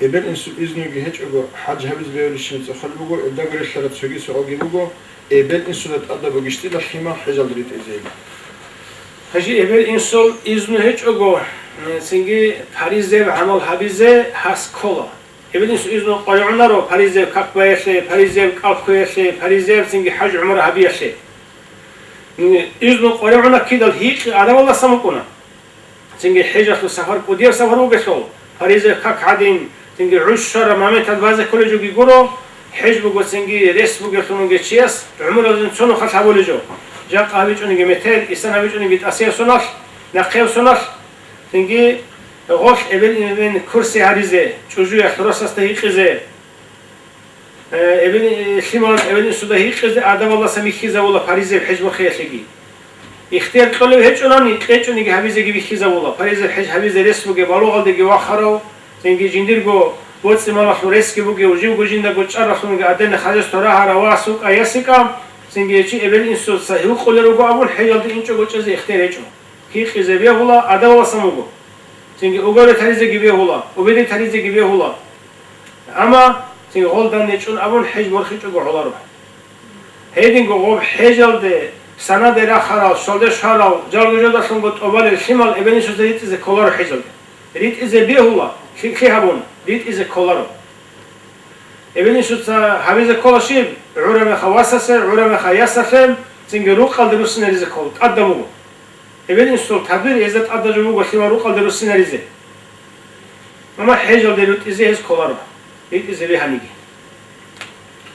ابن انسو ازنوغي هج اغو حج هبز بيولشين تخلبوغو ادغر الشرط سوغي سوغي بوغو ابن انسو لتقدا بغشتي لخيما حجل دريت ازيل هجي ابن انسو ازنو هج اغو سنگي پاريزه عمل حبيزه هاس كولا ابن انسو ازنو قيعنارو پاريزه كاكبايشه پاريزه قالكويشه پاريزه سنگي حج عمره حبيشه ازنو قيعنا كيدل هيق ادم الله سمكونا سنگي حجه سفر قدير سفر وگشو پاريزه كاك عدين سنگي عشر مامت البازه كل جوگي گورو حج بگو سنگي رس بگو خنوگه چيس عمره زن چونو خط حولجو جا قابي چونگه متل اسنا بچونگه اسير سوناش نقيو سوناش سنگي غوش ابن كرسي هريزه چوجو اختراس است هيقزه ابن شمال ابن سودا هيقزه ادم الله سميخيزه ولا پاريزه حج بخيشگي اختيار قلو هيچ اوناني قيچونگه حبيزه گي بخيزه ولا پاريزه حج حبيزه رس بگه بالوغلدگي واخرو سنگي جنديرگو بوتس مالا خورسكي بوگه وجيو گوجيندا گو چرخونگه ادن خاجس تورا هرواسوق اياسيكام سنگي چي ابن انسو صحيح قلرو گو ابون حيال دي انچو گو چز اختيار هيچو هيقزه بيه ولا ادم الله سموگو سنگي اوگاره تريزه گي بيه ولا وبدي تريزه گي بيه ولا اما سنگي غولدان نيچون ابون حج ورخيچو گو علارو هيدين گو غوب حجل دي سنه درا خراو شولده شاراو جالگو جالدا سنگو توبال شمال ابن انسو ريت از كولار حجل ريت از بيه ولا خي هبون ريت از كولارو ابن انسو حبيز كولاشيب عرم خواسسه عرم خياسسه سنگي روقال دروسن ريزه كول قدمو ابن انسو تعبير ازت ادجو گو خيما روقال دروسن ريزه اما حجل دروت از كولارو ريت از بيه هنيگي